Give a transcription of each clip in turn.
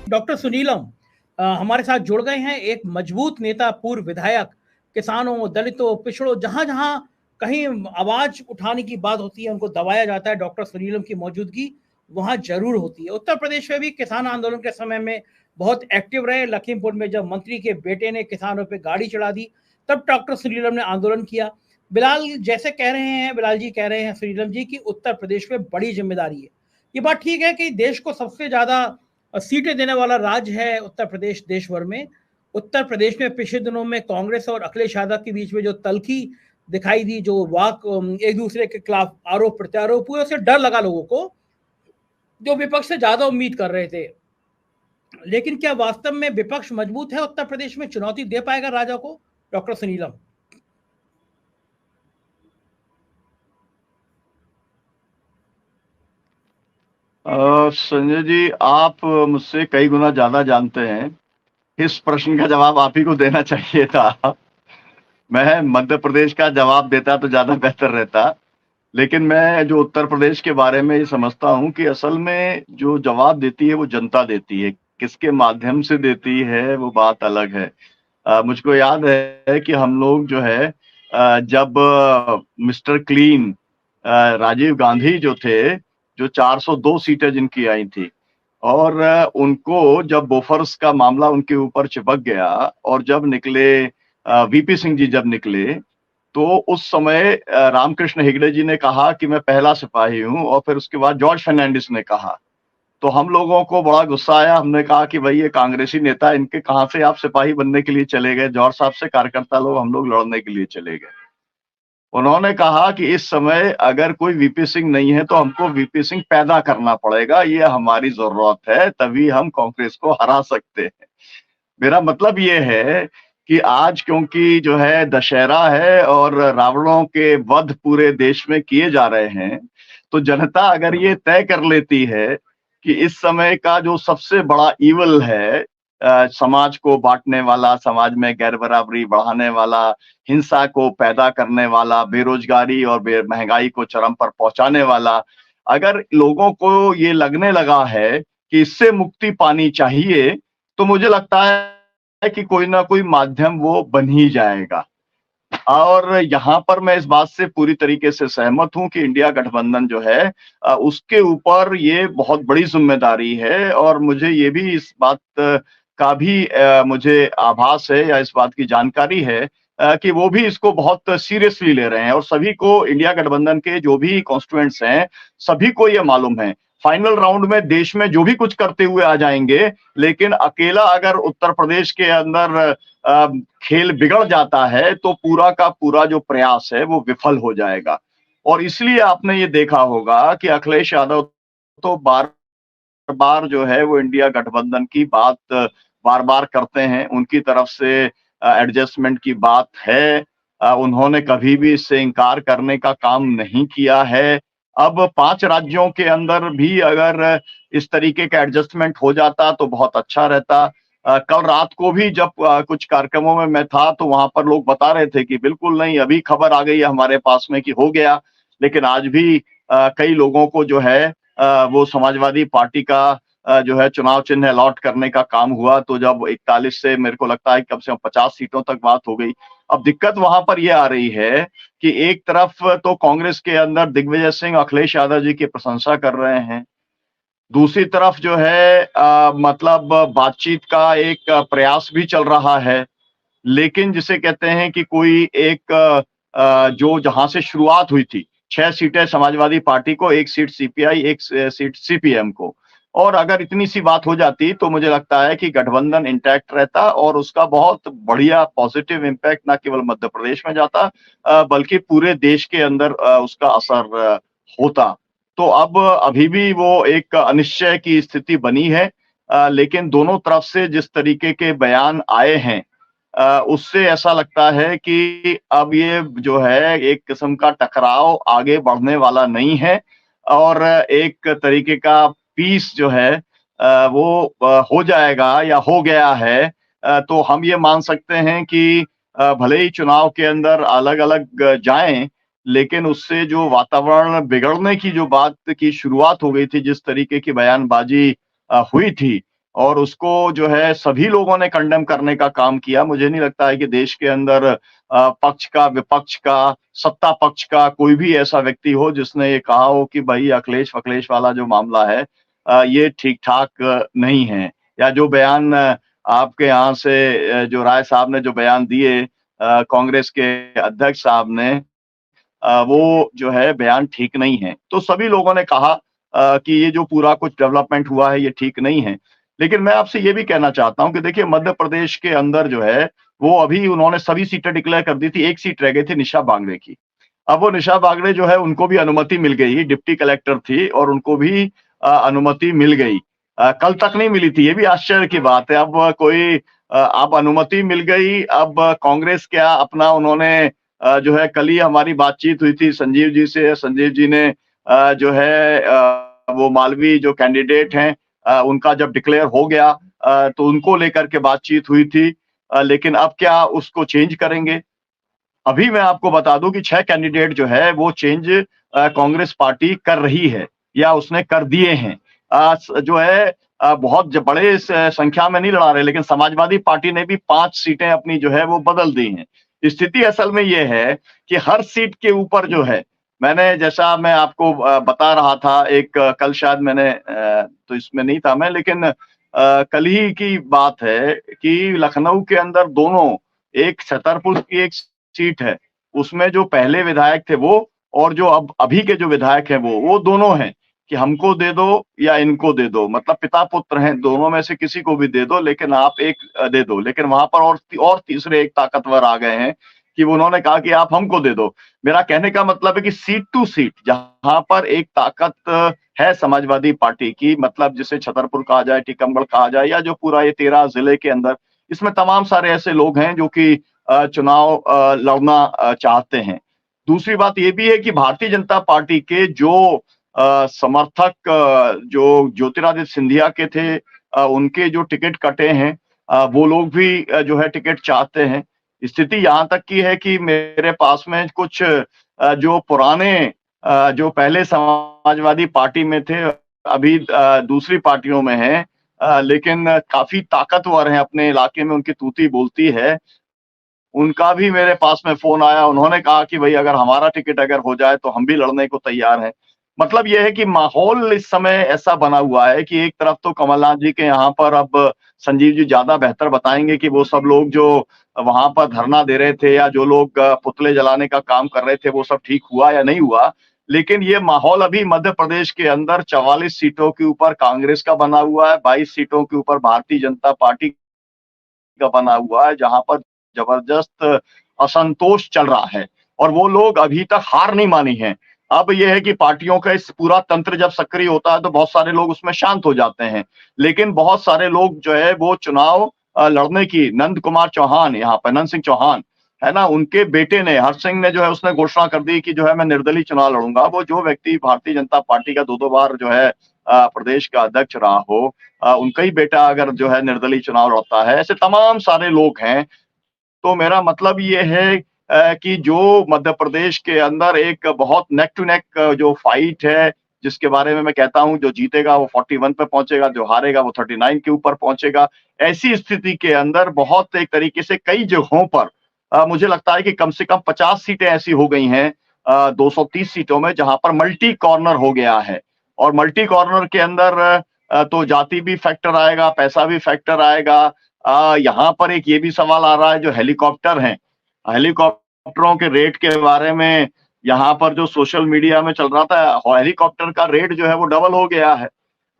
Doctor Sunilam हमारे साथ जुड़ गए हैं। एक मजबूत नेता, पूर्व विधायक, किसानों, दलितों, पिछड़ों, जहां जहां कहीं आवाज उठाने की बात होती है उनको दबाया जाता है, डॉक्टर सुनीलम की मौजूदगी वहां जरूर होती है। उत्तर प्रदेश में भी किसान आंदोलन के समय में बहुत एक्टिव रहे। लखीमपुर में जब मंत्री के बेटे ने किसानों पर गाड़ी चढ़ा दी, तब डॉक्टर सुनीलम ने आंदोलन किया। बिलाल जैसे कह रहे हैं, बिलाल जी कह रहे हैं सुनीलम जी की उत्तर प्रदेश में बड़ी जिम्मेदारी है। ये बात ठीक है कि देश को सबसे ज्यादा सीटें देने वाला राज्य है उत्तर प्रदेश देश भर में। उत्तर प्रदेश में पिछले दिनों में कांग्रेस और अखिलेश यादव के बीच में जो तल्खी दिखाई दी, जो वाक एक दूसरे के खिलाफ आरोप प्रत्यारोप हुए, उससे डर लगा लोगों को, जो विपक्ष से ज्यादा उम्मीद कर रहे थे। लेकिन क्या वास्तव में विपक्ष मजबूत है उत्तर प्रदेश में, चुनौती दे पाएगा राजा को? डॉक्टर सुनीलम। संजय जी, आप मुझसे कई गुना ज्यादा जानते हैं। इस प्रश्न का जवाब आप ही को देना चाहिए था। मैं मध्य प्रदेश का जवाब देता तो ज्यादा बेहतर रहता, लेकिन मैं जो उत्तर प्रदेश के बारे में ये समझता हूँ कि असल में जो जवाब देती है वो जनता देती है। किसके माध्यम से देती है वो बात अलग है। मुझको याद है कि हम लोग जो है जब मिस्टर क्लीन राजीव गांधी जो थे, जो 402 सीटें जिनकी आई थी, और उनको जब बोफर्स का मामला उनके ऊपर चिपक गया और जब निकले वीपी सिंह जी जब निकले, तो उस समय रामकृष्ण हेगड़े जी ने कहा कि मैं पहला सिपाही हूं, और फिर उसके बाद जॉर्ज फर्नांडिस ने कहा। तो हम लोगों को बड़ा गुस्सा आया। हमने कहा कि भाई ये कांग्रेसी नेता, इनके कहां से आप सिपाही बनने के लिए चले गए? जॉर्ज साहब से कार्यकर्ता लोग हम लोग लड़ने के लिए चले गए। उन्होंने कहा कि इस समय अगर कोई वीपी सिंह नहीं है तो हमको वीपी सिंह पैदा करना पड़ेगा, ये हमारी जरूरत है, तभी हम कांग्रेस को हरा सकते हैं। मेरा मतलब ये है कि आज क्योंकि जो है दशहरा है और रावणों के वध पूरे देश में किए जा रहे हैं, तो जनता अगर ये तय कर लेती है कि इस समय का जो सबसे बड़ा ईवल है, समाज को बांटने वाला, समाज में गैर बराबरी बढ़ाने वाला, हिंसा को पैदा करने वाला, बेरोजगारी और महंगाई को चरम पर पहुंचाने वाला, अगर लोगों को ये लगने लगा है कि इससे मुक्ति पानी चाहिए, तो मुझे लगता है कि कोई ना कोई माध्यम वो बन ही जाएगा। और यहाँ पर मैं इस बात से पूरी तरीके से सहमत हूं कि इंडिया गठबंधन जो है उसके ऊपर ये बहुत बड़ी जिम्मेदारी है, और मुझे ये भी इस बात का भी मुझे आभास है या इस बात की जानकारी है कि वो भी इसको बहुत सीरियसली ले रहे हैं, और सभी को, इंडिया गठबंधन के जो भी कॉन्स्टिट्यूएंट्स हैं, सभी को ये मालूम है फाइनल राउंड में देश में जो भी कुछ करते हुए आ जाएंगे, लेकिन अकेला अगर उत्तर प्रदेश के अंदर खेल बिगड़ जाता है तो पूरा का पूरा जो प्रयास है वो विफल हो जाएगा। और इसलिए आपने ये देखा होगा कि अखिलेश यादव तो बार बार जो है वो इंडिया गठबंधन की बात बार बार करते हैं। उनकी तरफ से एडजस्टमेंट की बात है, उन्होंने कभी भी इससे इनकार करने का काम नहीं किया है। अब 5 राज्यों के अंदर भी अगर इस तरीके का एडजस्टमेंट हो जाता तो बहुत अच्छा रहता। कल रात को भी जब कुछ कार्यक्रमों में मैं था तो वहां पर लोग बता रहे थे कि बिल्कुल नहीं, अभी खबर आ गई है हमारे पास में कि हो गया। लेकिन आज भी कई लोगों को जो है वो समाजवादी पार्टी का जो है चुनाव चिन्ह अलॉट करने का काम हुआ, तो जब 41 से मेरे को लगता है कम से कम 50 सीटों तक बात हो गई। अब दिक्कत वहां पर यह आ रही है कि एक तरफ तो कांग्रेस के अंदर दिग्विजय सिंह अखिलेश यादव जी की प्रशंसा कर रहे हैं, दूसरी तरफ जो है मतलब बातचीत का एक प्रयास भी चल रहा है, लेकिन जिसे कहते हैं कि कोई एक जो जहां से शुरुआत हुई थी, 6 सीटें समाजवादी पार्टी को, 1 सीट सीपीआई, 1 सीट सीपीएम को, और अगर इतनी सी बात हो जाती तो मुझे लगता है कि गठबंधन इंटैक्ट रहता और उसका बहुत बढ़िया पॉजिटिव इम्पैक्ट न केवल मध्य प्रदेश में जाता बल्कि पूरे देश के अंदर उसका असर होता। तो अब अभी भी वो एक अनिश्चय की स्थिति बनी है, लेकिन दोनों तरफ से जिस तरीके के बयान आए हैं उससे ऐसा लगता है कि अब ये जो है एक किस्म का टकराव आगे बढ़ने वाला नहीं है, और एक तरीके का पीस जो है वो हो जाएगा या हो गया है। तो हम ये मान सकते हैं कि भले ही चुनाव के अंदर अलग अलग जाएं, लेकिन उससे जो वातावरण बिगड़ने की जो बात की शुरुआत हो गई थी, जिस तरीके की बयानबाजी हुई थी, और उसको जो है सभी लोगों ने कंडेम करने का काम किया। मुझे नहीं लगता है कि देश के अंदर पक्ष का, विपक्ष का, सत्ता पक्ष का कोई भी ऐसा व्यक्ति हो जिसने ये कहा हो कि भाई अखिलेश वाला जो मामला है ये ठीक-ठाक नहीं है। या जो बयान आपके यहाँ से जो राय साहब ने जो बयान दिए कांग्रेस के अध्यक्ष साहब ने वो जो है बयान ठीक नहीं है। तो सभी लोगों ने कहा कि ये जो पूरा कुछ डेवलपमेंट हुआ है ये ठीक नहीं है। लेकिन मैं आपसे ये भी कहना चाहता हूँ कि देखिए मध्य प्रदेश के अंदर जो है वो अभी उन्होंने सभी सीटें डिक्लेयर कर दी थी, एक सीट रह गई थी निशा बांगड़े की। अब वो निशा बांगड़े जो है उनको भी अनुमति मिल गई, डिप्टी कलेक्टर थी और उनको भी अनुमति मिल गई। कल तक नहीं मिली थी, ये भी आश्चर्य की बात है। अब कोई अब अनुमति मिल गई, अब कांग्रेस क्या अपना उन्होंने जो है कल ही हमारी बातचीत हुई थी संजीव जी से। संजीव जी ने जो है वो मालवी जो कैंडिडेट हैं उनका जब डिक्लेयर हो गया तो उनको लेकर के बातचीत हुई थी। लेकिन अब क्या उसको चेंज करेंगे? अभी मैं आपको बता दूं कि 6 कैंडिडेट जो है वो चेंज कांग्रेस पार्टी कर रही है या उसने कर दिए हैं। जो है बहुत बड़े संख्या में नहीं लड़ा रहे, लेकिन समाजवादी पार्टी ने भी 5 सीटें अपनी जो है वो बदल दी हैं। स्थिति असल में ये है कि हर सीट के ऊपर जो है मैंने जैसा मैं आपको बता रहा था एक कल शायद मैंने तो इसमें नहीं था मैं, लेकिन कल ही की बात है कि लखनऊ के अंदर दोनों, एक छतरपुर की एक सीट है, उसमें जो पहले विधायक थे वो और जो अब अभी के जो विधायक हैं वो दोनों हैं कि हमको दे दो या इनको दे दो। मतलब पिता पुत्र हैं, दोनों में से किसी को भी दे दो लेकिन आप एक दे दो। लेकिन वहां पर और तीसरे एक ताकतवर आ गए हैं कि उन्होंने कहा कि आप हमको दे दो। मेरा कहने का मतलब है कि सीट टू सीट जहां पर एक ताकत है समाजवादी पार्टी की, मतलब जिसे छतरपुर कहा जाए, टीकमगढ़ कहा जाए या जो पूरा ये 13 जिले के अंदर, इसमें तमाम सारे ऐसे लोग हैं जो कि चुनाव लड़ना चाहते हैं। दूसरी बात ये भी है कि भारतीय जनता पार्टी के जो समर्थक जो ज्योतिरादित्य सिंधिया के थे उनके जो टिकट कटे हैं वो लोग भी जो है टिकट चाहते हैं। स्थिति यहाँ तक की है कि मेरे पास में कुछ जो पुराने जो पहले समाजवादी पार्टी में थे अभी दूसरी पार्टियों में हैं लेकिन काफी ताकतवर हैं, अपने इलाके में उनकी तूती बोलती है। उनका भी मेरे पास में फ़ोन आया, उन्होंने कहा कि भई अगर हमारा टिकट अगर हो जाए तो हम भी लड़ने को तैयार हैं। मतलब ये है कि माहौल इस समय ऐसा बना हुआ है कि एक तरफ तो कमलनाथ जी के यहाँ पर अब संजीव जी ज़्यादा बेहतर बताएँगे कि वो सब लोग जो वहाँ पर धरना दे रहे थे या जो लोग पुतले जलाने का काम कर रहे थे, वो सब ठीक हुआ या नहीं हुआ। लेकिन ये माहौल अभी मध्य प्रदेश के अंदर 44 सीटों के ऊपर कांग्रेस का बना हुआ है, 22 सीटों के ऊपर भारतीय जनता पार्टी का बना हुआ है, जहाँ पर जबरदस्त असंतोष चल रहा है और वो लोग अभी तक हार नहीं मानी है। अब ये है कि पार्टियों का इस पूरा तंत्र जब सक्रिय होता है तो बहुत सारे लोग उसमें शांत हो जाते हैं। लेकिन बहुत सारे लोग जो है वो चुनाव लड़ने की नंद कुमार चौहान यहाँ पर नंद सिंह चौहान, है ना? उनके बेटे ने हर्ष सिंह ने जो है उसने घोषणा कर दी कि जो है मैं निर्दलीय चुनाव लड़ूँगा। वो जो व्यक्ति भारतीय जनता पार्टी का 2-2 बार जो है प्रदेश का अध्यक्ष रहा हो उनका ही बेटा अगर जो है निर्दलीय चुनाव लड़ता है, ऐसे तमाम सारे लोग हैं। तो मेरा मतलब ये है कि जो मध्य प्रदेश के अंदर एक बहुत नेक टू नेक जो फाइट है, जिसके बारे में मैं कहता हूँ जो जीतेगा वो 41 पे पहुँचेगा, जो हारेगा वो 39 के ऊपर पहुँचेगा। ऐसी स्थिति के अंदर बहुत एक तरीके से कई जगहों पर मुझे लगता है कि कम से कम 50 सीटें ऐसी हो गई हैं 230 सीटों में जहाँ पर मल्टी कॉर्नर हो गया है। और मल्टी कॉर्नर के अंदर तो जाति भी फैक्टर आएगा, पैसा भी फैक्टर आएगा। यहाँ पर एक ये भी सवाल आ रहा है जो हेलीकॉप्टर हैं, हेलीकॉप्टरों के रेट के बारे में यहाँ पर जो सोशल मीडिया में चल रहा था, हेलीकॉप्टर का रेट जो है वो डबल हो गया है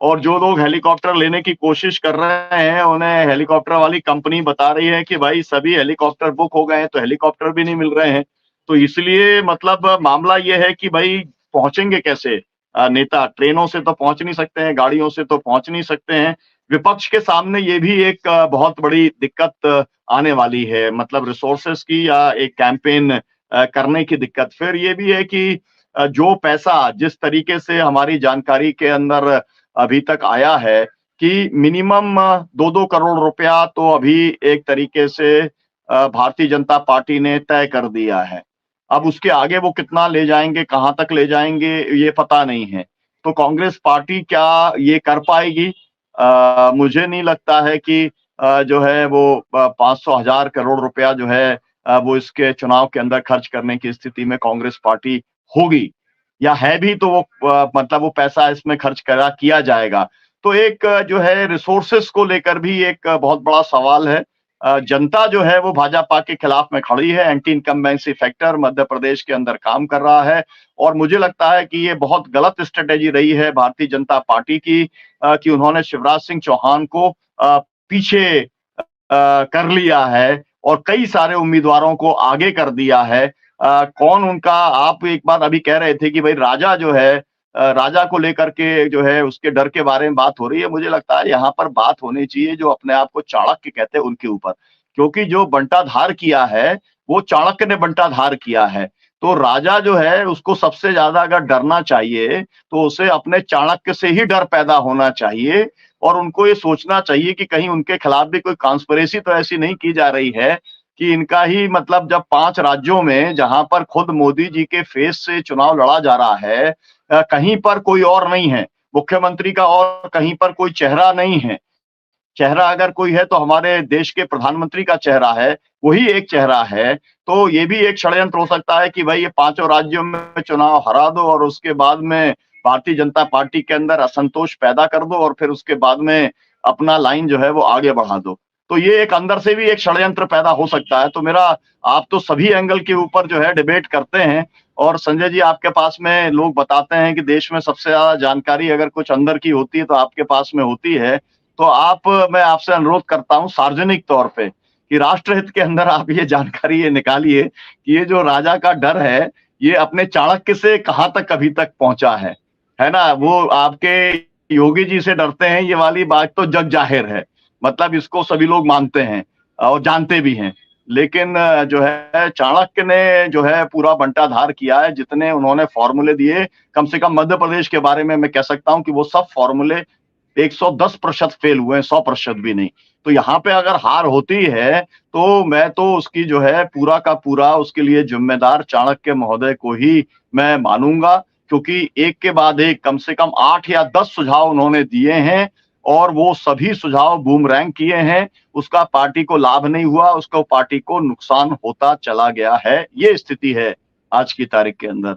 और जो लोग हेलीकॉप्टर लेने की कोशिश कर रहे हैं, उन्हें हेलीकॉप्टर वाली कंपनी बता रही है कि भाई सभी हेलीकॉप्टर बुक हो गए हैं, तो हेलीकॉप्टर भी नहीं मिल रहे हैं। तो इसलिए मतलब मामला ये है कि भाई पहुँचेंगे कैसे नेता? ट्रेनों से तो पहुँच नहीं सकते हैं, गाड़ियों से तो पहुँच नहीं सकते हैं। विपक्ष के सामने ये भी एक बहुत बड़ी दिक्कत आने वाली है, मतलब रिसोर्सेस की या एक कैंपेन करने की दिक्कत। फिर ये भी है कि जो पैसा जिस तरीके से हमारी जानकारी के अंदर अभी तक आया है कि मिनिमम 2-2 करोड़ रुपया तो अभी एक तरीके से भारतीय जनता पार्टी ने तय कर दिया है। अब उसके आगे वो कितना ले जाएँगे, कहाँ तक ले जाएँगे, ये पता नहीं है। तो कांग्रेस पार्टी क्या ये कर पाएगी? मुझे नहीं लगता है कि जो है वो 500,000 करोड़ रुपया जो है वो इसके चुनाव के अंदर खर्च करने की स्थिति में कांग्रेस पार्टी होगी, या है भी तो वो मतलब वो पैसा इसमें खर्च किया जाएगा। तो एक जो है रिसोर्सेस को लेकर भी एक बहुत बड़ा सवाल है। जनता जो है वो भाजपा के खिलाफ में खड़ी है, anti incumbency factor Madhya Pradesh के अंदर काम कर रहा है, और मुझे लगता है कि ये बहुत गलत स्ट्रेटेजी रही है भारतीय जनता पार्टी की कि उन्होंने शिवराज सिंह चौहान को पीछे कर लिया है और कई सारे उम्मीदवारों को आगे कर दिया है। कौन उनका, आप एक बार अभी कह रहे थे कि भाई राजा जो है, राजा को लेकर के जो है उसके डर के बारे में बात हो रही है। मुझे लगता है यहाँ पर बात होनी चाहिए जो अपने आप को चाणक्य कहते हैं उनके ऊपर, क्योंकि जो बंटाधार किया है वो चाणक्य ने बंटाधार किया है। तो राजा जो है उसको सबसे ज्यादा अगर डरना चाहिए तो उसे अपने चाणक्य से ही डर पैदा होना चाहिए, और उनको ये सोचना चाहिए कि कहीं उनके खिलाफ भी कोई कॉन्स्पिरेसी तो ऐसी नहीं की जा रही है कि इनका ही मतलब, जब 5 राज्यों में जहां पर खुद मोदी जी के फेस से चुनाव लड़ा जा रहा है, कहीं पर कोई और नहीं है मुख्यमंत्री का, और कहीं पर कोई चेहरा नहीं है। चेहरा अगर कोई है तो हमारे देश के प्रधानमंत्री का चेहरा है, वही एक चेहरा है। तो ये भी एक षड्यंत्र हो सकता है कि भाई ये 5 राज्यों में चुनाव हरा दो और उसके बाद में भारतीय जनता पार्टी के अंदर असंतोष पैदा कर दो और फिर उसके बाद में अपना लाइन जो है वो आगे बढ़ा दो। तो ये एक अंदर से भी एक षड्यंत्र पैदा हो सकता है। तो मेरा, आप तो सभी एंगल के ऊपर जो है डिबेट करते हैं, और संजय जी आपके पास में लोग बताते हैं कि देश में सबसे ज्यादा जानकारी अगर कुछ अंदर की होती है तो आपके पास में होती है। तो मैं आपसे अनुरोध करता हूं सार्वजनिक तौर पे कि राष्ट्रहित के अंदर आप ये जानकारी ये निकालिए कि ये जो राजा का डर है ये अपने चाणक्य से कहां तक अभी तक पहुंचा है ना? वो आपके योगी जी से डरते हैं, ये वाली बात तो जग जाहिर है, मतलब इसको सभी लोग मानते हैं और जानते भी हैं। लेकिन जो है चाणक्य ने जो है पूरा बंटाधार किया है, जितने उन्होंने फॉर्मूले दिए, कम से कम मध्य प्रदेश के बारे में मैं कह सकता हूं कि वो सब फॉर्मूले 110% फेल हुए हैं, 100% भी नहीं। तो यहाँ पे अगर हार होती है तो मैं तो उसकी जो है पूरा का पूरा उसके लिए जिम्मेदार चाणक्य महोदय को ही मैं मानूंगा, क्योंकि एक के बाद एक कम से कम 8 या 10 सुझाव उन्होंने दिए हैं और वो सभी सुझाव बूमरैंग किए हैं। उसका पार्टी को लाभ नहीं हुआ, उसको पार्टी को नुकसान होता चला गया है। ये स्थिति है आज की तारीख के अंदर।